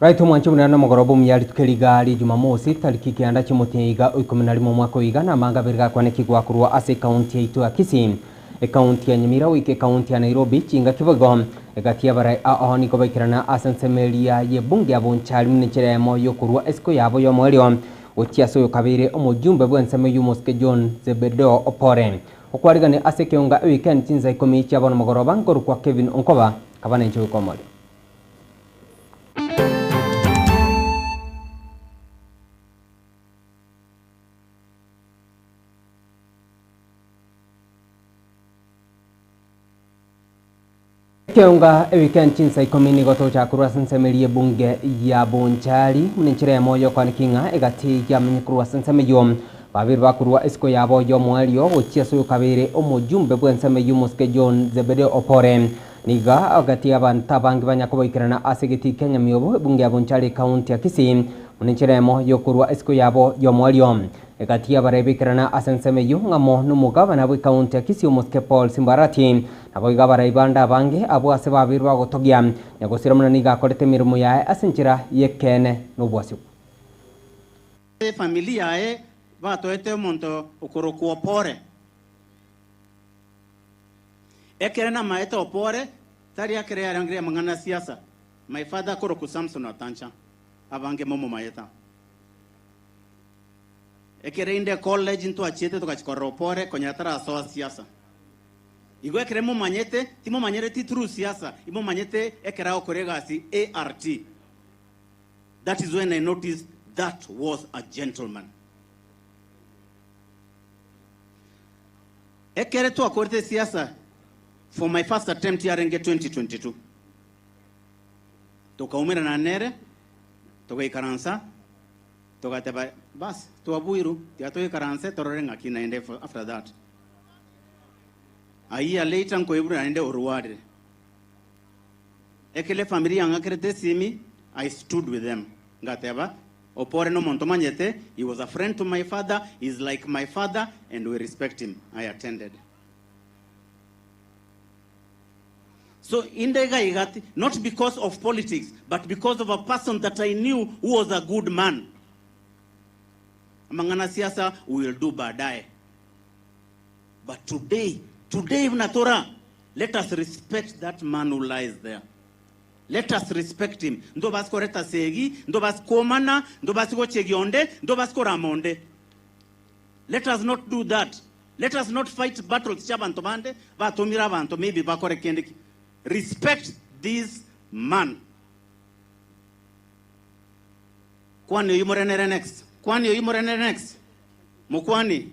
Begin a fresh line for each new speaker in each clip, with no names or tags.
Right mwancho mwana mugorobo myali tukeligali Jumamosi tariki kianda chimutiga 11 mwaka wiga na manga berga kwane kigwakurwa ase county yitu ya Kisii county ya Nyamira wike county ya Nairobi chinga kivogo egatia barai ahoni ko baikirana asensemelia ye bunge abonchali mnichere moyo kurwa esko yabo yo mwelio otiaso yo kabire omujumbe bwenseme yumoske John Zebedo Opore okwarigane ase kionga weekend chinza ikomi chabona mugoroba ngoro kwa Kevin Onkoba kabana ncho komole. Kionga weekend chinsa ikomini goto cha kurwa sensemelie bunge ya bonchali mninchire moyo kwa nikinga egati ya mnyikurwa sensemeyo babiri bakurwa esko yabo yo mwelio ochiaso kabire omujumbe bwenseme yumoske John Zebedo Opore niga agati abantabangi banyakoboikirana asegiti Kenya myobo bunge ya bonchali county ya Kisii mninchire moyo kurwa esko yabo yo mwelio egati ya barebikirana asensemeyo ngamo numugabana bwe county ya Kisii umoske Paul Simbarati abo igabara ibanda bange abo ase babiri bagotogia nyagosira munani gakorete mirimo yae asinchira yekene nobwasyo
familia yae batoete monto okoroku Opore ekerena maeta Opore tari akere arangria mangana siasa my father koroku Samson Atancha abange momo maeta ekere inde college into achete tukachikora Opore konyatara soa siasa igwe keremo manyete timo manyere ti true siasa imo manyete ekera okoregasi ART. That is when I noticed that was a gentleman. Ekere to akorete siasa for my first attempt here in 2022 tokaumira na nere tokaikaransa tokateba bas tuabuiru tiatoikaranse tororenga kinaende after that. A year later, Nkoibru and Uruwadi. Ekele family angakrete simi, I stood with them. Gateva, Opore no Montomanyete, he was a friend to my father, he's like my father, and we respect him. I attended. So Indega Igati, not because of politics, but because of a person that I knew who was a good man. Mangana siasa, we will do badai. But today, Natora, let us respect that man who lies there. Let us respect him. Ndo basko reta segi, ndo basko mana, ndo basko chegionde, ndo basko ramonde. Let us not do that. Let us not fight battles chabantomande, batomira banto maybe bakore kendiki. Respect this man. Kwani yumorene next. Kwani yumorene next. Mukwani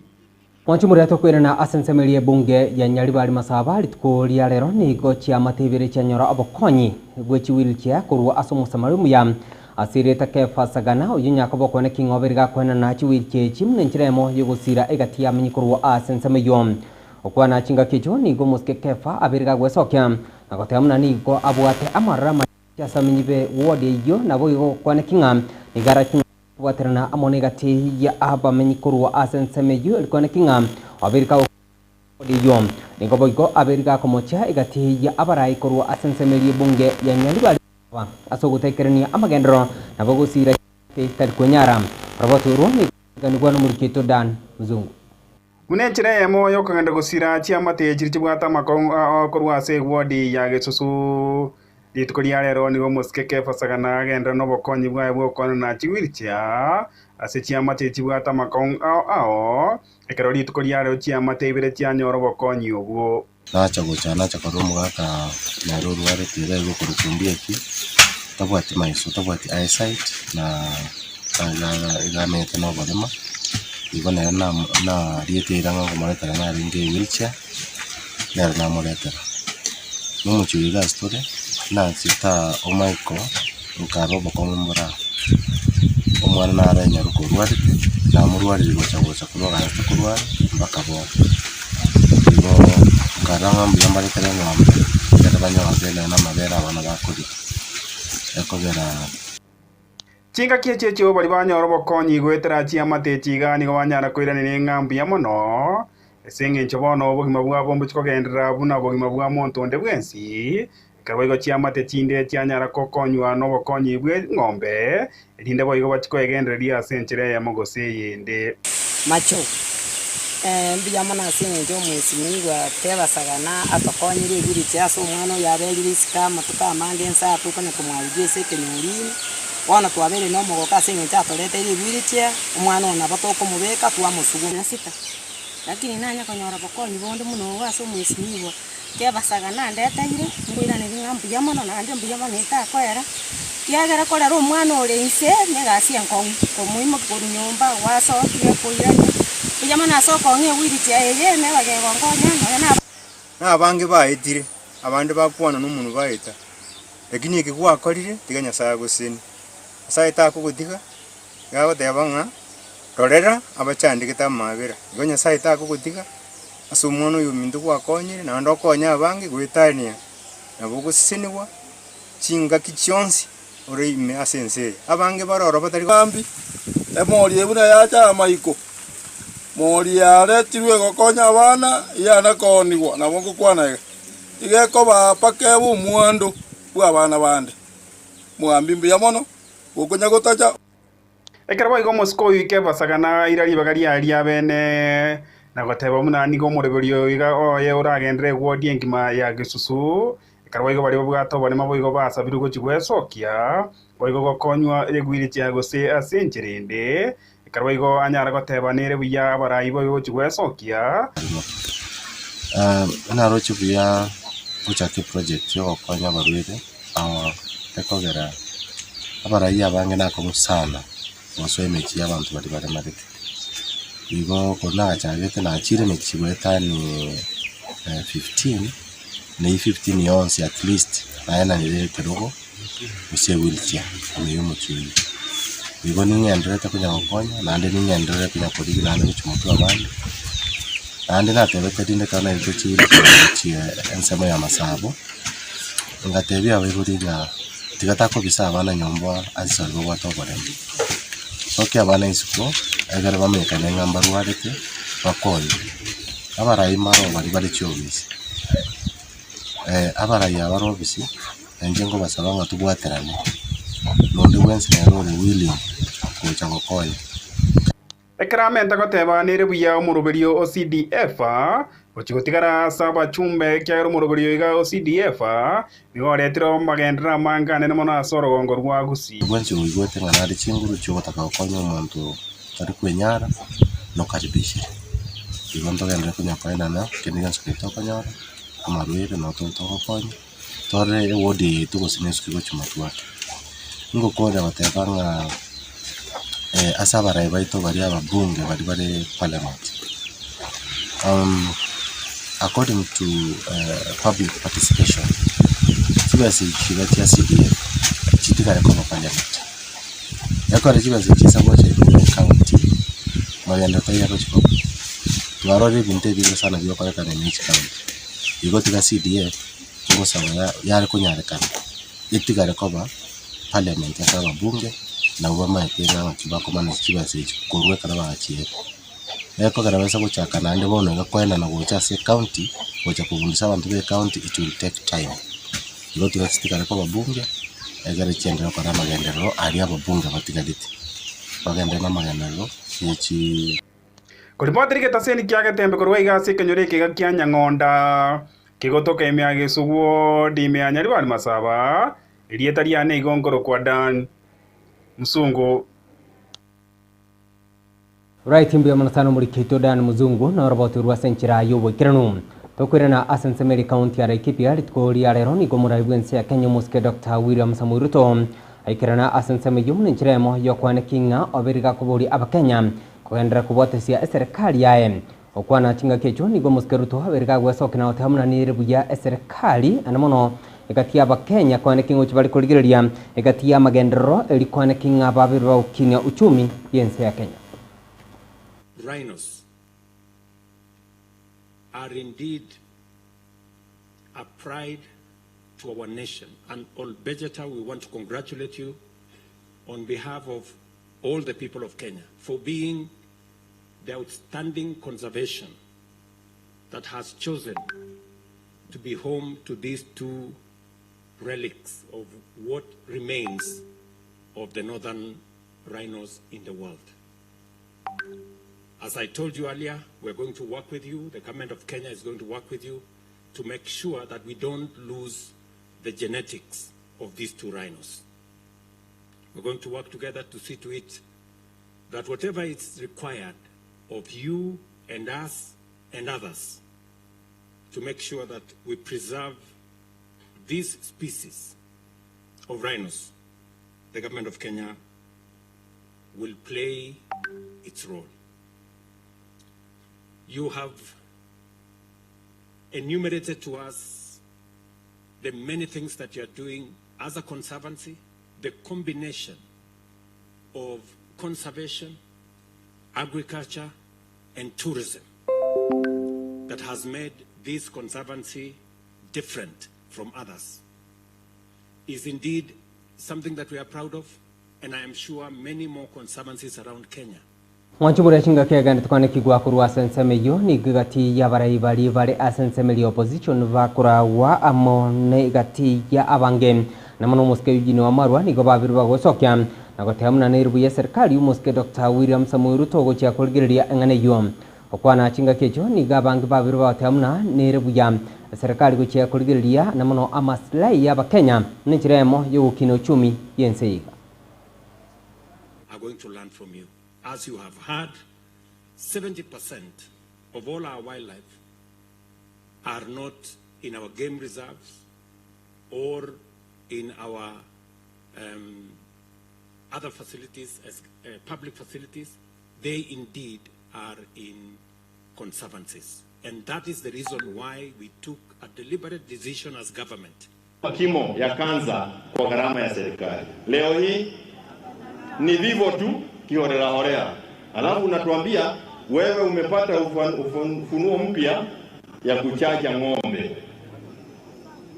Mwanchu muriato kwirana asensemelie bunge ya Nyaribari Masaba litukuria rero nigo chia matibire cha nyora abokonyi gwechi wheelchair kurwa asomo samarumu ya asireta Kefa Sagana uyinya kobokone kingoberiga kwena na chi wheelchair chimne nchiremo yugusira egati ya minyikurwa asensemeyo okwana chinga kicho nigo muske Kefa abiriga gwesokya nagotemuna nigo abwate amarama ya saminyibe wodi yo nabo yigo kwane kinga nigara waterana amonegati ya aba menyikurwa asensemeyo elikone kinga abirika odiyom ningoboiko abirika komocha egati ya abarai kurwa asensemeyo bunge ya Nyaribari asogutekerania amagendro nabogusira tarikonyara roboturu ni ganugwana murikito Dan Mzungu
munenchire yemo yokaganda gusira chiamate chiribwata makon kurwa ase wodi ya Gesusu litukuria rero nigo muske Kefa Sagana agenda no bokonyi bwae bwokona na chiwilcha ase chiamate chibwata makon ao ekero litukuria rero chiamate ibire chianyoro bokonyi obwo
nacha gochana chakaromo gaka na roro ware tire go kurukumbia ki tabwati maiso tabwati eyesight na gamete no barema ibona na riete iranga kumareta na ringe wheelchair na moretera no muchiga story na sita omaiko ukaro bokombora omwana na aranya rukorwari na murwari gocha kurwa hasta kurwa bakabo ngo karanga mbiyambare terenga yatabanya wazela na mabera bana bakuri yakogera
chinga kiechecho bali banyoro bokonyi gwetera chiamate chiga nigo banyara koirana ne ngambu ya mono esenge nchobono obogima bwa bombo chikogendera buna obogima bwa monto nde bwensi karwaigo chiamate chinde chianyara kokonywa no bokonyi bwe ng'ombe rinde boigo bachiko egenderia asenchire ya mogose yende
macho mbiyamana asenje omwesimiwa tebasagana atokonyire ibiri chiaso omwana yaberire sikama tukamange nsa tukanya kumwalije sekenyurine wana twabere no mogoka asenje atoretere ibiri chia omwana ona batoko mubeka twamusugu na sita lakini nanya konyora bokonyi bondo muno waso omwesimiwa tebasagana ndetaire mbwirane ngambu yamana nande mbiyamana itakwera kiagera korera omwana ore inse negasi enkong komuimo kunyumba waso kuiranya Yamana soko nge wiri chaye ne bagegongonya
na abange baitire abandi bakwana n'umuntu baita lakini ikigwa akorire tiganya saya gusini saita kugutiga yago tebanga rorera abachandikita mabira gonya saita kugutiga asumuno yumindu gwakonyire na ndokonya abange gwitania na bugusinibwa chinga kichonsi ore ime asense abange baroro batari
bambi emori ebuna yacha maiko mori yare tirwe gokonya abana yana konigwa na bongo kwana igeko bapake bu muando bwa abana bande muambimbi yamono gokonya gotacha
ekarwa igo mosko ike basagana irari bagari ari abene na goteba muna nigo mureberio iga oye uragendere gwodi engima ya gisusu ekarwa igo bari bwato bari maboigo basabiru go chigwesokia boigo gokonywa egwiri chiago se asencherende karwaigo anyara goteba nere buya barai boyo chigwesokia
ana rochi buya kuchake project yo konya barwete ekogera abarai abange nako musana moso emechi y'abantu bari bari marite igo kona chagete na chire ne chigweta ni 15 na 15 yonsi at least na yana ni kerogo use wheelchair ni yomuchi igo ningendere kunya gokonya nande ningendere kunya kodigi nande bichumutu abandi nande natebete dinde kana into chiri ensemo ya masabo ngatebya abiburiga tigatako bisa abana nyomba azisalwa watobore soki abana isuko egere bamekanya ngambaru arete bakoye abarai maro bari cyobisi abarai abarobisi enjengo basaba ngatubwaterane nonde wense nero William kucha gokoye
ekramenta goteba nere buya omuruberio OCDF ochigotigara saba chumbe kya omuruberio iga OCDF nigoretiro magendera mangane ne mona soro gongo rwa gusi
gwenche uigote nganari chinguru cyo batakakonya omuntu ari kwenyara no karibishe igonto gendera kunya kwaina na keniga skito kanyara amarwere no tonto gokonya tore wodi tugosinesu kigochumatu ngo kora batebanga asabara baito bari ababunge bari parliament according to public participation kibasi kibati ya CDF chitikare kwa parliament yakora kibasi chisabo cha county maganda tayari kwa chiko twarore binte bigo sana biyo kwa kana ni county igo tika CDF ngo sawa yari kunyarekana itikare kwa parliament ya bunge na ubama etera bakibako mana kibase kurwe kana bachiye eko kana basa kuchaka nande bono ngakwenda na gocha se county gocha kugundisa abantu be county it will take time ngo tugastika kwa bunge egere chendera kwa magendero ari ababunge batigadite bagenda na magendero yichi
kuripotri ke taseni kya gatembe kurwe igase kenyore ke gakyanya ngonda kigotoka emya gesugo dime anyari bali masaba irieta lyane igongoro kwa Dan Mzungu.
Right mbuya manasano muri kito Dan Mzungu na roboti rwa senchira yobo kiranu tokwirana Asensemeri County ya Laikipia ritko liarero ni gomura ibwense ya Kenya Muske Dr. William Samoei Ruto aikirana Asensemeri yumne nchiremo yokwane kinga oberiga kuburi abakenya kugendera kubotesia serikali yae okwana chinga kecho ni Muske Ruto aberiga gwesokina otamuna ni ribuya serikali anamono egatia abakenya kwane kingo chibali kuligireria egatia magendero eli kwane kinga babiru ba ukinya uchumi yense ya Kenya.
Rhinos are indeed a pride to our nation, and all Bejeta, we want to congratulate you on behalf of all the people of Kenya for being the outstanding conservation that has chosen to be home to these two relics of what remains of the northern rhinos in the world. As I told you earlier, we're going to work with you, the government of Kenya is going to work with you to make sure that we don't lose the genetics of these two rhinos. We're going to work together to see to it that whatever is required of you and us and others to make sure that we preserve these species of rhinos, the government of Kenya will play its role. You have enumerated to us the many things that you are doing as a conservancy, the combination of conservation, agriculture, and tourism that has made this conservancy different from others is indeed something that we are proud of, and I am sure many more conservancies around Kenya.
Mwanchumura chinga kega nitukane kigwa kurwa sensemeyo ni gati ya bari bari asensemeli opposition vakura wa amone gati ya abange na mano muske yujini wa marwa ni gobabiru bagosokya na gotemna nirbu ya serikali muske Dr. William Samoei Ruto gocha kolgiria engane yo okwana chinga kecho ni gabange babiru batemna nirbu ya serikali gocha kolgiria na mano amaslai ya bakenya nichiremo yo kino chumi yenseiga.
Are going to learn from you. As you have heard, 70% of all our wildlife are not in our game reserves or in our other facilities, as public facilities. They indeed are in conservancies. And that is the reason why we took a deliberate decision as government.
Kimo ya kanza kwa gharama ya serikali. Leo hii ni vivo tu kiholela. Alafu unatuambia wewe umepata ufunuo mpya ya kuchaja ng'ombe.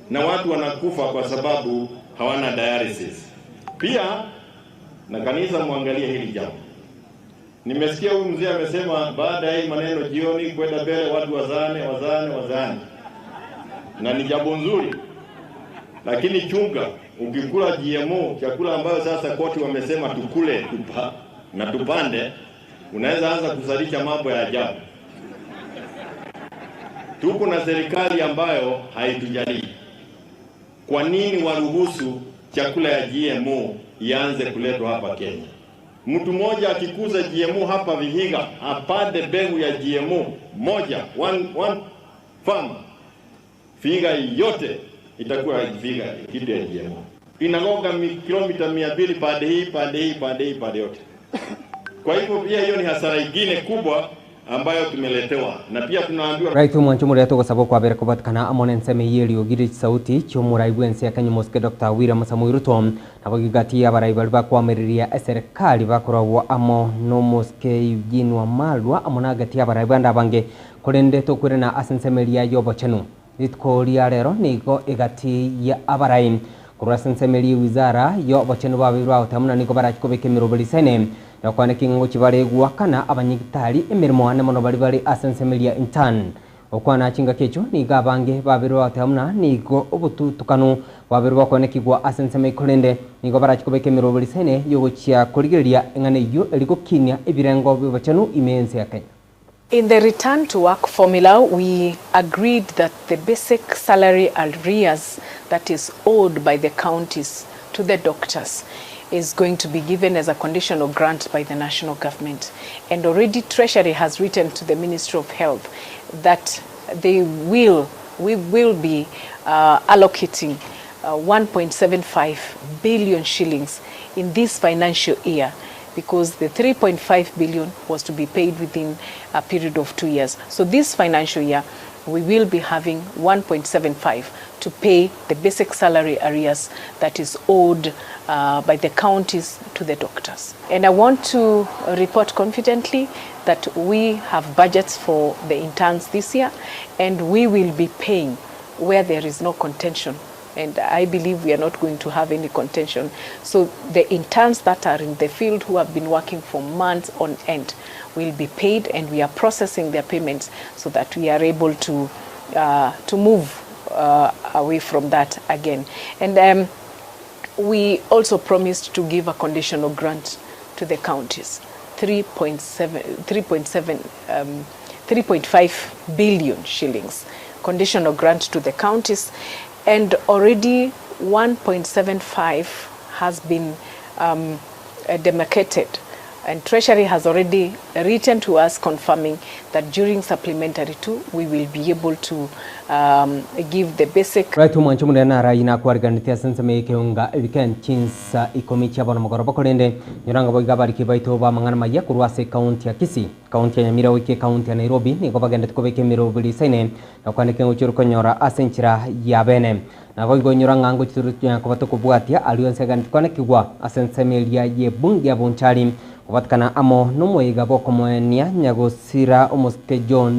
Na watu wanakufa kwa sababu hawana dialysis. Pia na kanisa muangalie hili jambo. Nimesikia huyu mzee amesema baada ya hii maneno jioni kwenda mbele watu wazane. Na ni jambo nzuri. Lakini chunga ukikula GMO chakula ambayo sasa koti wamesema tukule na tupande, unaweza anza kuzalisha mambo ya ajabu. Tuko na serikali ambayo haitujali. Kwa nini waruhusu chakula ya GMO ianze kuletwa hapa Kenya? Mtu mmoja akikuza GMO hapa Vihiga, apande mbegu ya GMO moja, one farm, Vihiga yote itakuwa Vihiga kitu ya GMO. Inagonga kilomita 200 pande yote. Kwa hivyo pia hiyo ni hasara nyingine kubwa ambayo tumeletewa, na pia tunaambiwa
right mwanchumura yato gosabo kwa bere kubatkana amone nseme yeli ogiri sauti chumura ibwense yakanye muske Dr. William Samoei Ruto nabagigati ya baraibali bakwamiriria serikali bakorawo amo no muske yujini wa malwa amona gati ya baraibanda bange kurende to kurena asensemelia yobo chenu itkoria rero nigo igati ya abarai kurasensemilia wizara yobo chenu babirwa utamuna niko barachikobeke mirobelisene yakwane kingo chibare guakana abanyigitari emirimo ane mono bari asensemelia intern okwana chinga kecho ni gabange babirwa utamuna nigo obututukanu babirwa kwane kigwa asensemei kurende nigo barachikobeke mirobelisene yogochia kurigiria engane yo eliko kinya ebirengo bibachanu imense ya Kenya.
In the return to work formula, we agreed that the basic salary arrears that is owed by the counties to the doctors is going to be given as a conditional grant by the national government. And already Treasury has written to the Ministry of Health that we will be allocating 1.75 billion shillings in this financial year, because the 3.5 billion was to be paid within a period of 2 years. So this financial year, we will be having 1.75 to pay the basic salary arrears that is owed by the counties to the doctors. And I want to report confidently that we have budgets for the interns this year, and we will be paying where there is no contention. And I believe we are not going to have any contention. So the interns that are in the field who have been working for months on end will be paid, and we are processing their payments so that we are able to move away from that again. And we also promised to give a conditional grant to the counties, 3.5 billion shillings conditional grant to the counties, and already 1.75 has been demarcated, and Treasury has already written to us confirming that during supplementary 2 we will be able to give the basic
right mwancho mudena raina kwarganitia senseme keunga weekend chinsa ikomichi abona mogoroba korende nyuranga boiga bariki baito ba mangana maya kurwase county ya Kisii, county ya Nyamira wike county ya Nairobi ni gobagende tukobeke miro bili saine na kwanike uchuru konyora asenchira ya bene na goigo nyuranga ngo chituru kubato kubwatia alionse ganit kwanekigwa asensemelia ye bunge ya bonchari kubatkana amo numoiga boko moenia nyagosira omoske John